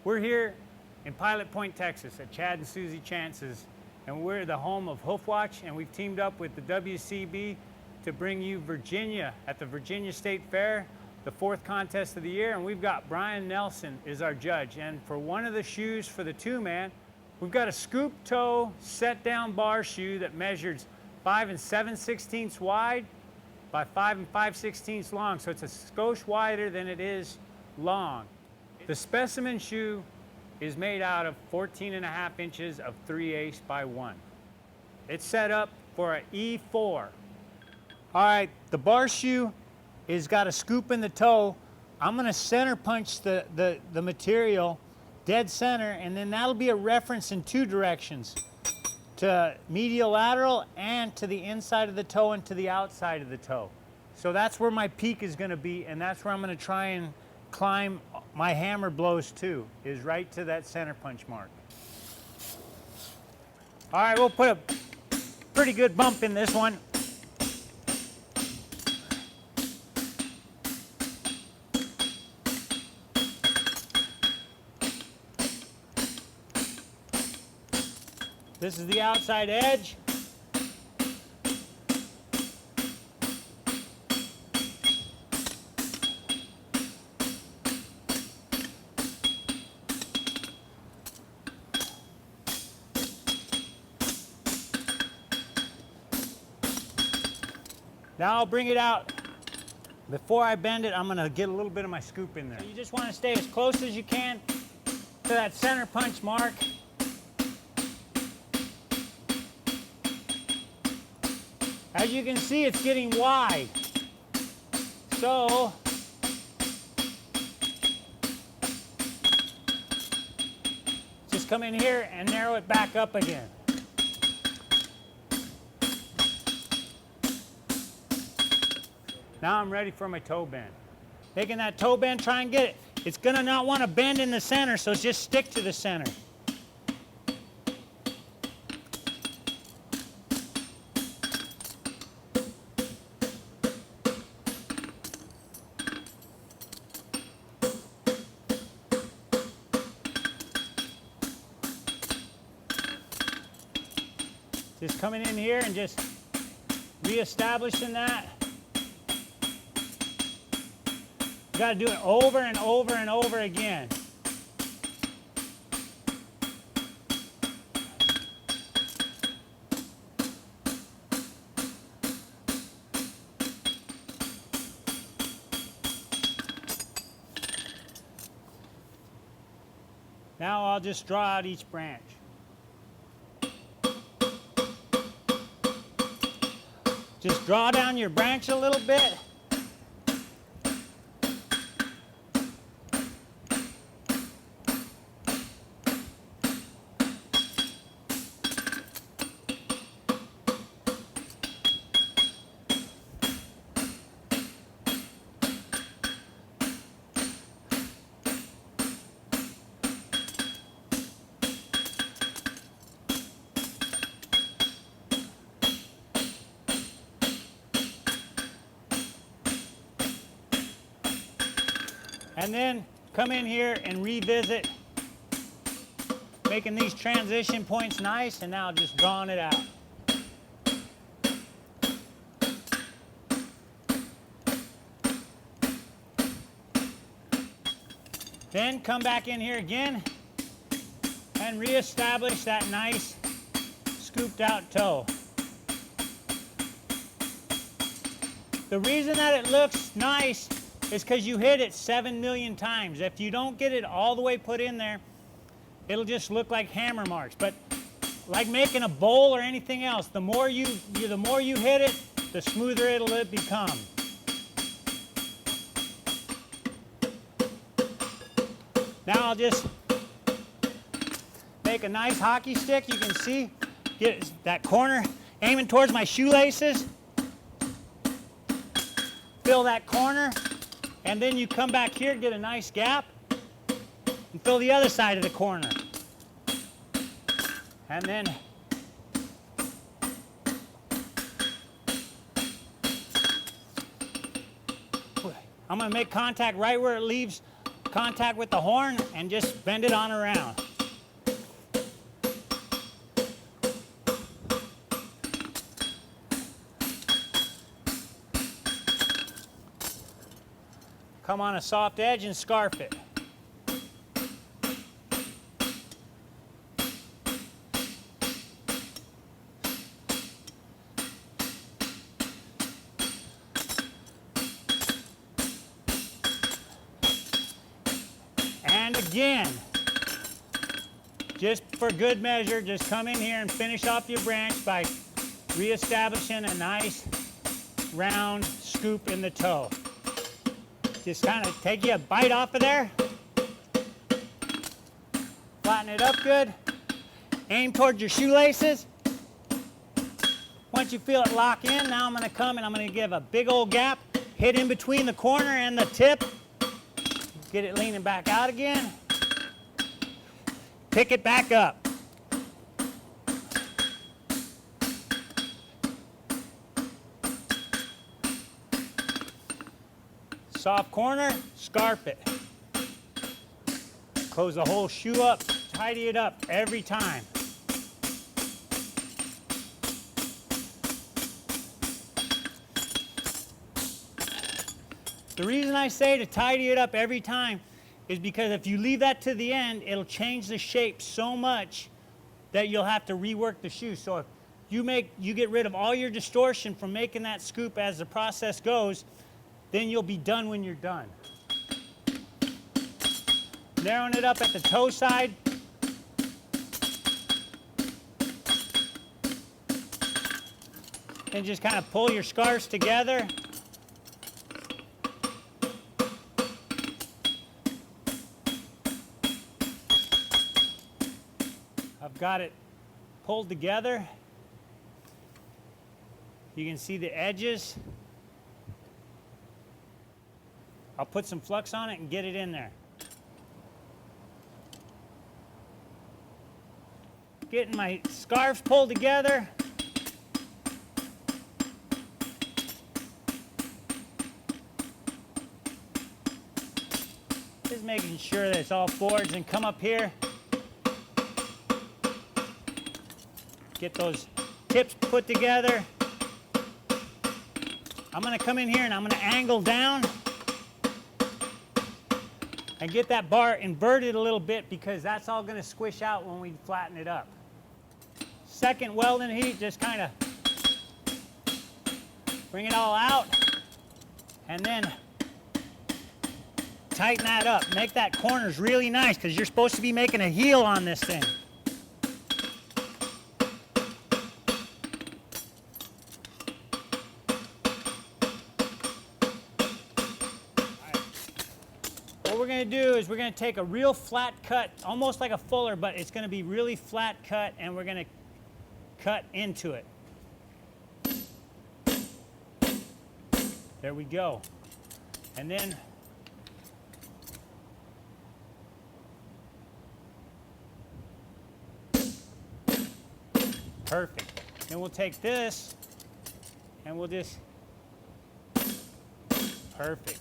We're here in Pilot Point, Texas at Chad and Susie Chance's, and we're the home of Hoofwatch, and we've teamed up with the WCB to bring you Virginia at the Virginia State Fair, the 4th contest of the year, and we've got Brian Nelson is our judge. And for one of the shoes for the 2-man, we've got a scoop toe set down bar shoe that measures 5 7/16 wide by 5 5/16 long, so it's a skosh wider than it is long. The specimen shoe is made out of 14.5 inches of 3/8 by 1. It's set up for an E4. All right, the bar shoe is got a scoop in the toe. I'm gonna center punch the material dead center, and then that'll be a reference in 2 directions, to medial lateral and to the inside of the toe and to the outside of the toe. So that's where my peak is gonna be, and that's where I'm gonna try and climb my hammer blows to, is right to that center punch mark. All right, we'll put a pretty good bump in this one. This is the outside edge. Now I'll bring it out. Before I bend it, I'm gonna get a little bit of my scoop in there. You just wanna stay as close as you can to that center punch mark. As you can see, it's getting wide. So, just come in here and narrow it back up again. Now I'm ready for my toe bend. Taking that toe bend, try and get it. It's gonna not want to bend in the center, so just stick to the center. Just coming in here and just reestablishing that. You got to do it over and over and over again. Now I'll just draw out each branch. Just draw down your branch a little bit. And then come in here and revisit, making these transition points nice, and now just drawing it out. Then come back in here again and reestablish that nice scooped out toe. The reason that it looks nice is because you hit it 7 million times. If you don't get it all the way put in there, it'll just look like hammer marks. But like making a bowl or anything else, the more you hit it, the smoother it'll become. Now I'll just make a nice hockey stick. You can see, get that corner aiming towards my shoelaces. Fill that corner. And then you come back here, get a nice gap, and fill the other side of the corner. And then I'm going to make contact right where it leaves contact with the horn and just bend it on around. Come on a soft edge and scarf it. And again, just for good measure, just come in here and finish off your branch by reestablishing a nice round scoop in the toe. Just kind of take you a bite off of there. Flatten it up good. Aim towards your shoelaces. Once you feel it lock in, now I'm going to come and I'm going to give a big old gap. Hit in between the corner and the tip. Get it leaning back out again. Pick it back up. Soft corner, scarf it. Close the whole shoe up, tidy it up every time. The reason I say to tidy it up every time is because if you leave that to the end, it'll change the shape so much that you'll have to rework the shoe. So if you get rid of all your distortion from making that scoop as the process goes, then you'll be done when you're done. Narrowing it up at the toe side. And just kind of pull your scarves together. I've got it pulled together. You can see the edges. I'll put some flux on it and get it in there. Getting my scarves pulled together. Just making sure that it's all forwards and come up here. Get those tips put together. I'm going to come in here and I'm going to angle down and get that bar inverted a little bit because that's all going to squish out when we flatten it up. Second welding heat, just kind of bring it all out and then tighten that up. Make that corners really nice because you're supposed to be making a heel on this thing. What we're going to do is we're going to take a real flat cut, almost like a fuller, but it's going to be really flat cut, and we're going to cut into it. There we go. And then perfect. Then we'll take this and we'll just perfect.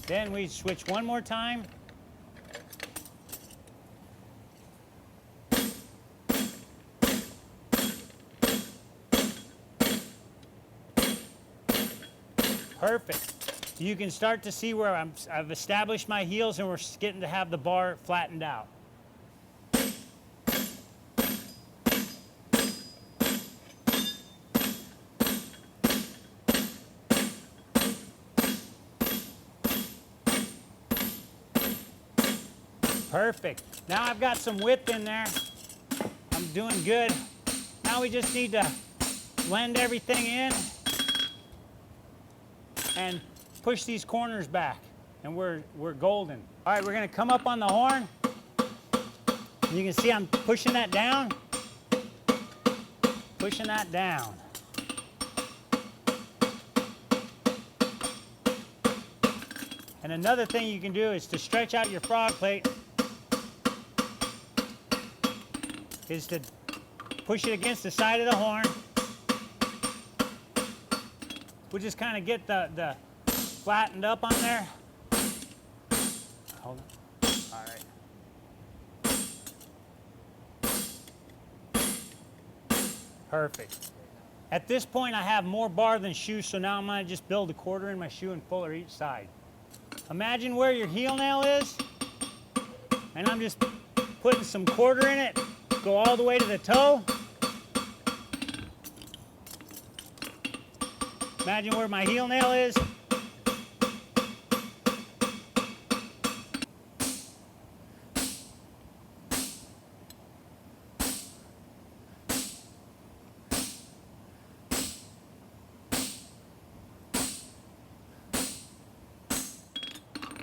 Then we switch one more time. Perfect. You can start to see where I've established my heels and we're getting to have the bar flattened out. Perfect. Now I've got some width in there. I'm doing good. Now we just need to blend everything in and push these corners back, and we're golden. All right, we're gonna come up on the horn. You can see I'm pushing that down, pushing that down. And another thing you can do is to stretch out your frog plate is to push it against the side of the horn we'll just kind of get the flattened up on there. Hold on. All right. Perfect. At this point, I have more bar than shoe, so now I'm gonna just build a quarter in my shoe and fuller each side. Imagine where your heel nail is, and I'm just putting some quarter in it, go all the way to the toe. Imagine where my heel nail is.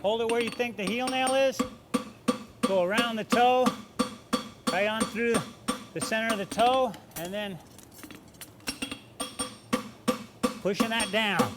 Hold it where you think the heel nail is. Go around the toe, right on through the center of the toe, and then pushing that down.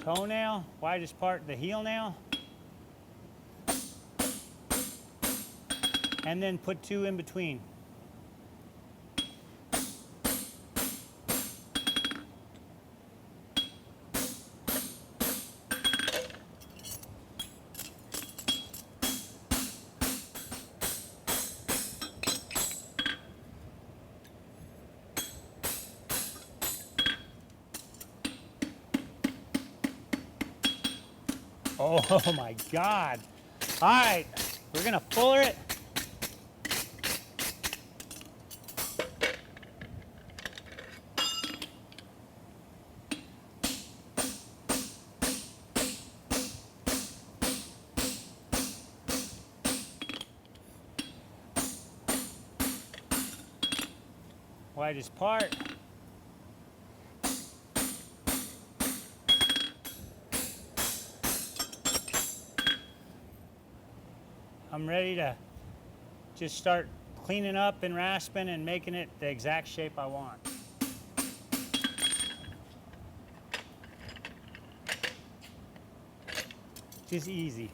Toenail, widest part, the heel nail. And then put two in between. Oh my God. All right, we're gonna fuller it. Widest part. I'm ready to just start cleaning up and rasping and making it the exact shape I want. Just easy.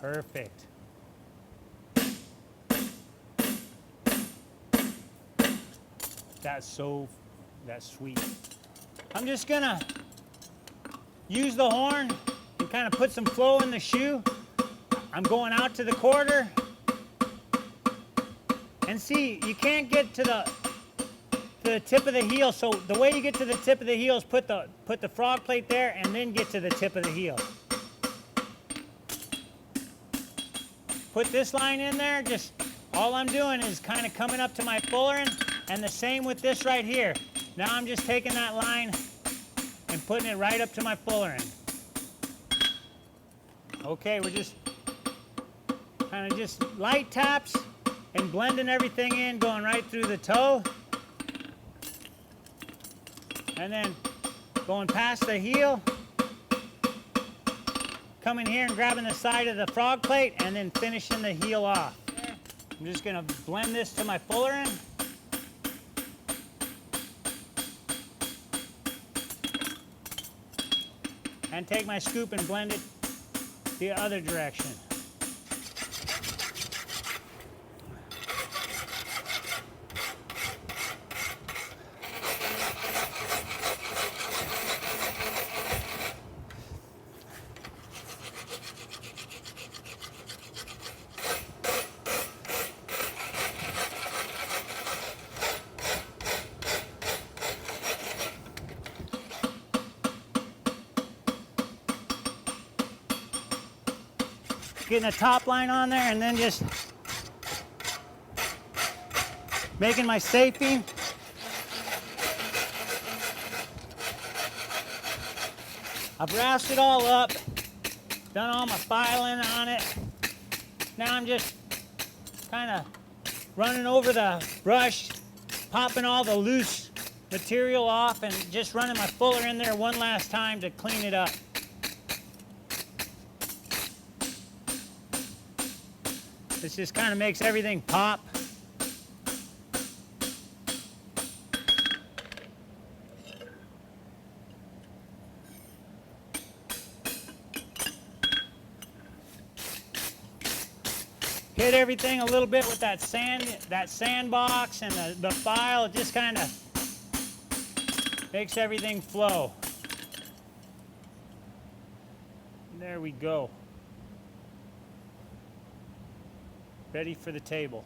Perfect. That's sweet. I'm just gonna use the horn and kind of put some flow in the shoe. I'm going out to the quarter. And see, you can't get to the tip of the heel, so the way you get to the tip of the heel is put the frog plate there and then get to the tip of the heel. Put this line in there, just all I'm doing is kind of coming up to my fullering, and the same with this right here. Now I'm just taking that line and putting it right up to my fullering. Okay, we're just kind of just light taps and blending everything in, going right through the toe. And then going past the heel, coming here and grabbing the side of the frog plate and then finishing the heel off. I'm just gonna blend this to my fullering. And take my scoop and blend it the other direction. Getting a top line on there and then just making my safing. I've rasped it all up, done all my filing on it. Now I'm just kind of running over the brush, popping all the loose material off, and just running my fuller in there one last time to clean it up. This just kind of makes everything pop. Hit everything a little bit with that sandbox and the file. It just kind of makes everything flow. There we go. Ready for the table.